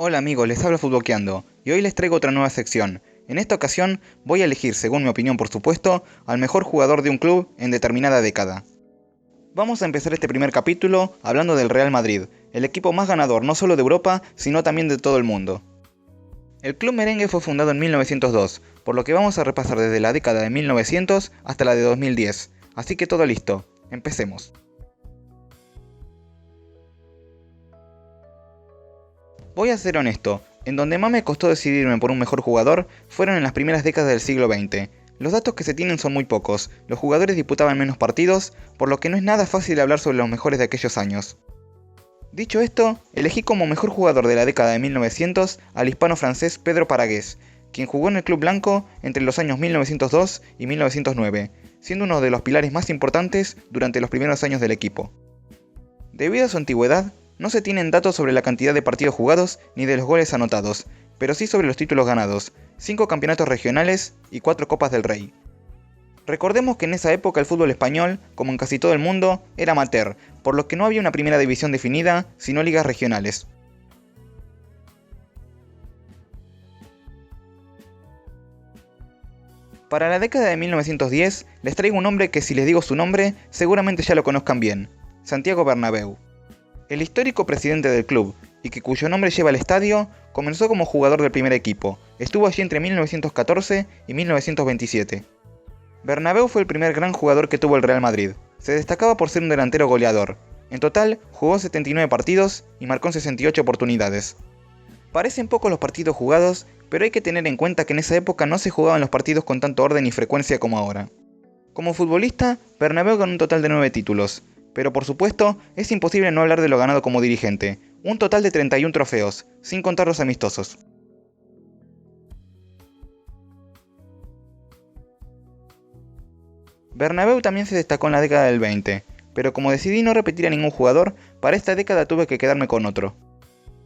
Hola amigos, les habla Futboqueando y hoy les traigo otra nueva sección. En esta ocasión voy a elegir, según mi opinión por supuesto, al mejor jugador de un club en determinada década. Vamos a empezar este primer capítulo hablando del Real Madrid, el equipo más ganador no solo de Europa, sino también de todo el mundo. El club merengue fue fundado en 1902, por lo que vamos a repasar desde la década de 1900 hasta la de 2010, así que todo listo, empecemos. Voy a ser honesto, en donde más me costó decidirme por un mejor jugador fueron en las primeras décadas del siglo XX. Los datos que se tienen son muy pocos, los jugadores disputaban menos partidos, por lo que no es nada fácil hablar sobre los mejores de aquellos años. Dicho esto, elegí como mejor jugador de la década de 1900 al hispano-francés Pedro Paragués, quien jugó en el club blanco entre los años 1902 y 1909, siendo uno de los pilares más importantes durante los primeros años del equipo. Debido a su antigüedad, no se tienen datos sobre la cantidad de partidos jugados ni de los goles anotados, pero sí sobre los títulos ganados, 5 campeonatos regionales y 4 Copas del Rey. Recordemos que en esa época el fútbol español, como en casi todo el mundo, era amateur, por lo que no había una primera división definida, sino ligas regionales. Para la década de 1910, les traigo un hombre que si les digo su nombre, seguramente ya lo conozcan bien, Santiago Bernabéu. El histórico presidente del club, y que cuyo nombre lleva el estadio, comenzó como jugador del primer equipo, estuvo allí entre 1914 y 1927. Bernabéu fue el primer gran jugador que tuvo el Real Madrid, se destacaba por ser un delantero goleador, en total jugó 79 partidos y marcó en 68 oportunidades. Parecen pocos los partidos jugados, pero hay que tener en cuenta que en esa época no se jugaban los partidos con tanto orden y frecuencia como ahora. Como futbolista, Bernabéu ganó un total de 9 títulos, pero por supuesto, es imposible no hablar de lo ganado como dirigente, un total de 31 trofeos, sin contar los amistosos. Bernabéu también se destacó en la década del 20, pero como decidí no repetir a ningún jugador, para esta década tuve que quedarme con otro.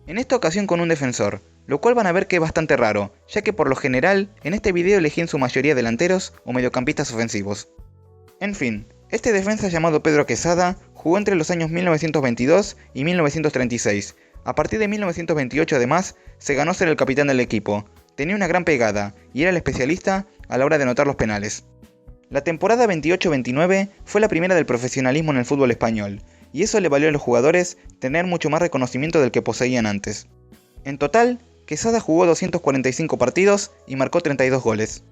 En esta ocasión con un defensor, lo cual van a ver que es bastante raro, ya que por lo general, en este video elegí en su mayoría delanteros o mediocampistas ofensivos. En fin, este defensa llamado Pedro Quesada jugó entre los años 1922 y 1936. A partir de 1928 además, se ganó ser el capitán del equipo. Tenía una gran pegada y era el especialista a la hora de anotar los penales. La temporada 28-29 fue la primera del profesionalismo en el fútbol español, y eso le valió a los jugadores tener mucho más reconocimiento del que poseían antes. En total, Quesada jugó 245 partidos y marcó 32 goles.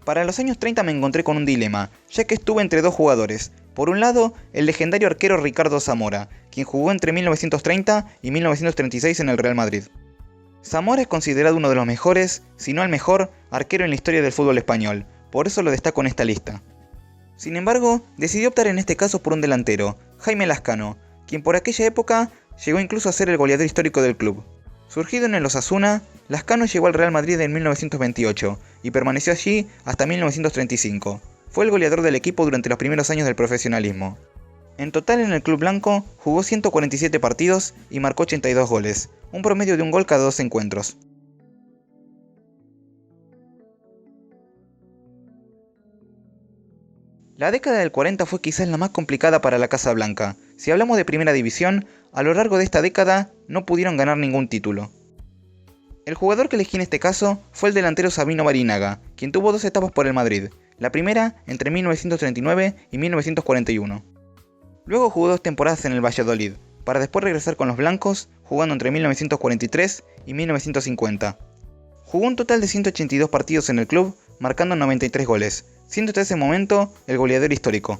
Para los años 30 me encontré con un dilema, ya que estuve entre dos jugadores. Por un lado, el legendario arquero Ricardo Zamora, quien jugó entre 1930 y 1936 en el Real Madrid. Zamora es considerado uno de los mejores, si no el mejor, arquero en la historia del fútbol español, por eso lo destaco en esta lista. Sin embargo, decidí optar en este caso por un delantero, Jaime Lazcano, quien por aquella época llegó incluso a ser el goleador histórico del club. Surgido en el Osasuna, Lazcano llegó al Real Madrid en 1928 y permaneció allí hasta 1935. Fue el goleador del equipo durante los primeros años del profesionalismo. En total en el club blanco jugó 147 partidos y marcó 82 goles, un promedio de un gol cada 2 encuentros. La década del 40 fue quizás la más complicada para la Casa Blanca. Si hablamos de primera división, a lo largo de esta década no pudieron ganar ningún título. El jugador que elegí en este caso fue el delantero Sabino Barinaga, quien tuvo 2 etapas por el Madrid, la primera entre 1939 y 1941. Luego jugó 2 temporadas en el Valladolid, para después regresar con los blancos, jugando entre 1943 y 1950. Jugó un total de 182 partidos en el club, marcando 93 goles, siendo hasta ese momento el goleador histórico.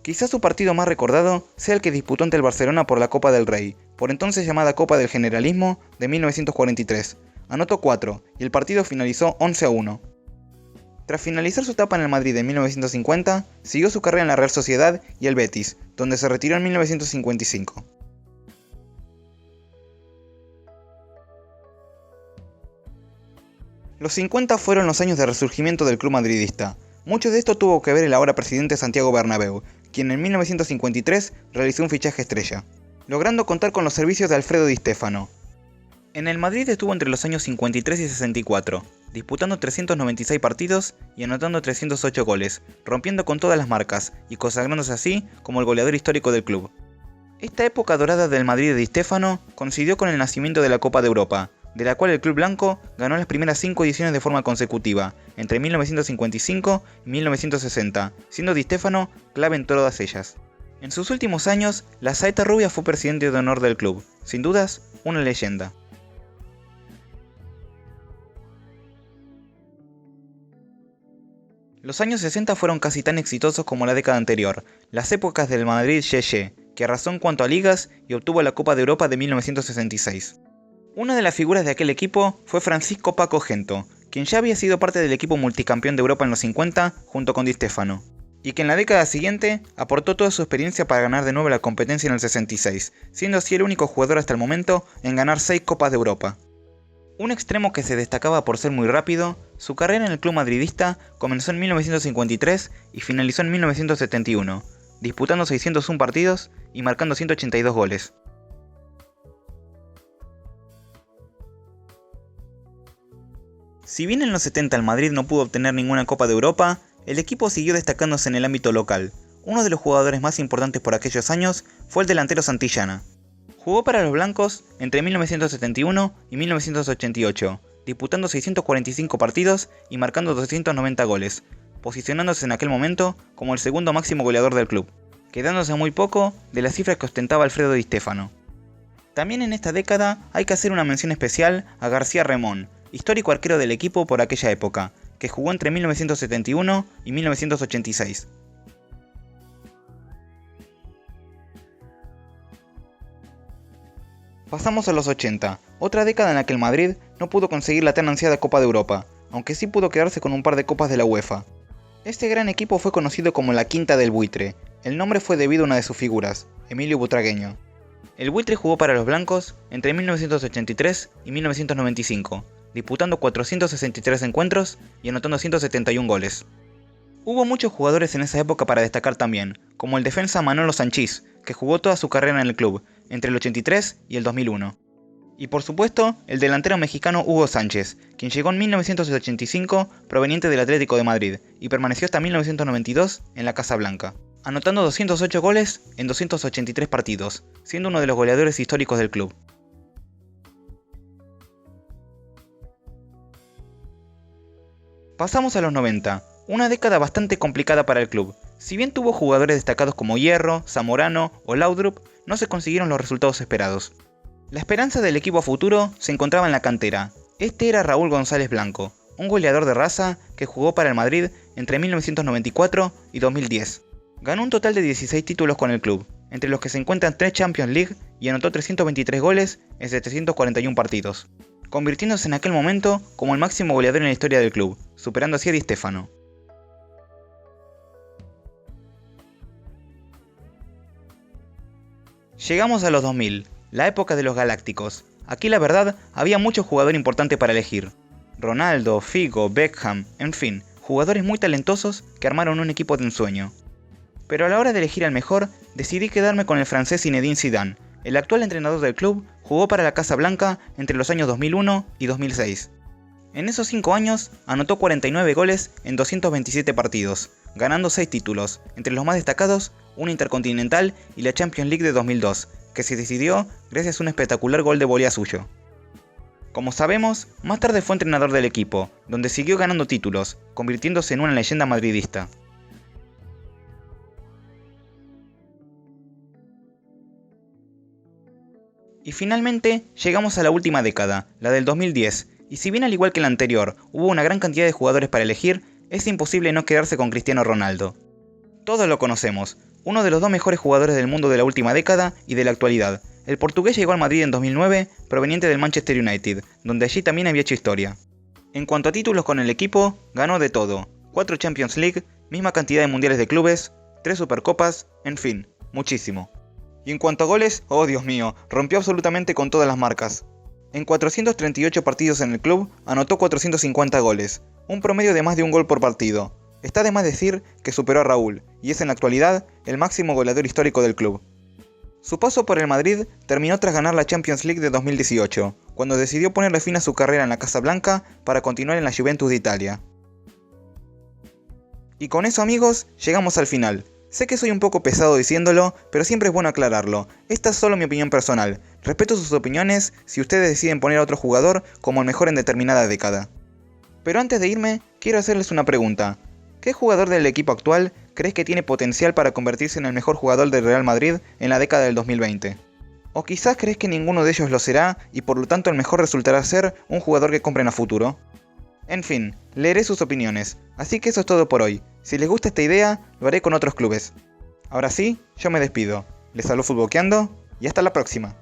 Quizás su partido más recordado sea el que disputó ante el Barcelona por la Copa del Rey, por entonces llamada Copa del Generalismo de 1943. Anotó 4 y el partido finalizó 11-1. Tras finalizar su etapa en el Madrid en 1950, siguió su carrera en la Real Sociedad y el Betis, donde se retiró en 1955. Los 50 fueron los años de resurgimiento del club madridista. Mucho de esto tuvo que ver el ahora presidente Santiago Bernabéu, quien en 1953 realizó un fichaje estrella, logrando contar con los servicios de Alfredo Di Stéfano. En el Madrid estuvo entre los años 53 y 64, disputando 396 partidos y anotando 308 goles, rompiendo con todas las marcas y consagrándose así como el goleador histórico del club. Esta época dorada del Madrid de Di Stéfano coincidió con el nacimiento de la Copa de Europa, de la cual el club blanco ganó las primeras 5 ediciones de forma consecutiva, entre 1955 y 1960, siendo Di Stéfano clave en todas ellas. En sus últimos años, la Saeta Rubia fue presidente de honor del club, sin dudas, una leyenda. Los años 60 fueron casi tan exitosos como la década anterior, las épocas del Madrid Yeye, que arrasó en cuanto a ligas y obtuvo la Copa de Europa de 1966. Una de las figuras de aquel equipo fue Francisco Paco Gento, quien ya había sido parte del equipo multicampeón de Europa en los 50 junto con Di Stéfano, y que en la década siguiente aportó toda su experiencia para ganar de nuevo la competencia en el 66, siendo así el único jugador hasta el momento en ganar 6 Copas de Europa. Un extremo que se destacaba por ser muy rápido, su carrera en el club madridista comenzó en 1953 y finalizó en 1971, disputando 601 partidos y marcando 182 goles. Si bien en los 70 el Madrid no pudo obtener ninguna Copa de Europa, el equipo siguió destacándose en el ámbito local. Uno de los jugadores más importantes por aquellos años fue el delantero Santillana. Jugó para los blancos entre 1971 y 1988, disputando 645 partidos y marcando 290 goles, posicionándose en aquel momento como el segundo máximo goleador del club, quedándose muy poco de las cifras que ostentaba Alfredo Di Stéfano. También en esta década hay que hacer una mención especial a García Remón, histórico arquero del equipo por aquella época, que jugó entre 1971 y 1986. Pasamos a los 80, otra década en la que el Madrid no pudo conseguir la tan ansiada Copa de Europa, aunque sí pudo quedarse con un par de copas de la UEFA. Este gran equipo fue conocido como la Quinta del Buitre. El nombre fue debido a una de sus figuras, Emilio Butragueño. El Buitre jugó para los blancos entre 1983 y 1995, disputando 463 encuentros y anotando 171 goles. Hubo muchos jugadores en esa época para destacar también, como el defensa Manolo Sanchís, que jugó toda su carrera en el club, entre el 83 y el 2001. Y por supuesto, el delantero mexicano Hugo Sánchez, quien llegó en 1985 proveniente del Atlético de Madrid y permaneció hasta 1992 en la Casa Blanca, anotando 208 goles en 283 partidos, siendo uno de los goleadores históricos del club. Pasamos a los 90, una década bastante complicada para el club. Si bien tuvo jugadores destacados como Hierro, Zamorano o Laudrup, no se consiguieron los resultados esperados. La esperanza del equipo a futuro se encontraba en la cantera. Este era Raúl González Blanco, un goleador de raza que jugó para el Madrid entre 1994 y 2010. Ganó un total de 16 títulos con el club, entre los que se encuentran 3 Champions League y anotó 323 goles en 741 partidos, convirtiéndose en aquel momento como el máximo goleador en la historia del club, superando así a Di Stéfano. Llegamos a los 2000, la época de los Galácticos. Aquí la verdad, había mucho jugador importante para elegir. Ronaldo, Figo, Beckham, en fin, jugadores muy talentosos que armaron un equipo de ensueño. Pero a la hora de elegir al mejor, decidí quedarme con el francés Zinedine Zidane. El actual entrenador del club jugó para la Casa Blanca entre los años 2001 y 2006. En esos 5 años, anotó 49 goles en 227 partidos, ganando 6 títulos, entre los más destacados, una Intercontinental y la Champions League de 2002, que se decidió gracias a un espectacular gol de volea suyo. Como sabemos, más tarde fue entrenador del equipo, donde siguió ganando títulos, convirtiéndose en una leyenda madridista. Y finalmente, llegamos a la última década, la del 2010, y si bien al igual que la anterior, hubo una gran cantidad de jugadores para elegir, es imposible no quedarse con Cristiano Ronaldo. Todos lo conocemos, uno de los 2 mejores jugadores del mundo de la última década y de la actualidad. El portugués llegó al Madrid en 2009, proveniente del Manchester United, donde allí también había hecho historia. En cuanto a títulos con el equipo, ganó de todo, 4 Champions League, misma cantidad de mundiales de clubes, 3 Supercopas, en fin, muchísimo. Y en cuanto a goles, oh Dios mío, rompió absolutamente con todas las marcas. En 438 partidos en el club, anotó 450 goles, un promedio de más de un gol por partido. Está de más decir que superó a Raúl, y es en la actualidad el máximo goleador histórico del club. Su paso por el Madrid terminó tras ganar la Champions League de 2018, cuando decidió ponerle fin a su carrera en la Casa Blanca para continuar en la Juventus de Italia. Y con eso, amigos, llegamos al final. Sé que soy un poco pesado diciéndolo, pero siempre es bueno aclararlo. Esta es solo mi opinión personal. Respeto sus opiniones si ustedes deciden poner a otro jugador como el mejor en determinada década. Pero antes de irme, quiero hacerles una pregunta. ¿Qué jugador del equipo actual crees que tiene potencial para convertirse en el mejor jugador del Real Madrid en la década del 2020? ¿O quizás crees que ninguno de ellos lo será y por lo tanto el mejor resultará ser un jugador que compren a futuro? En fin, leeré sus opiniones, así que eso es todo por hoy. Si les gusta esta idea, lo haré con otros clubes. Ahora sí, yo me despido. Les habló Futbolkeando y hasta la próxima.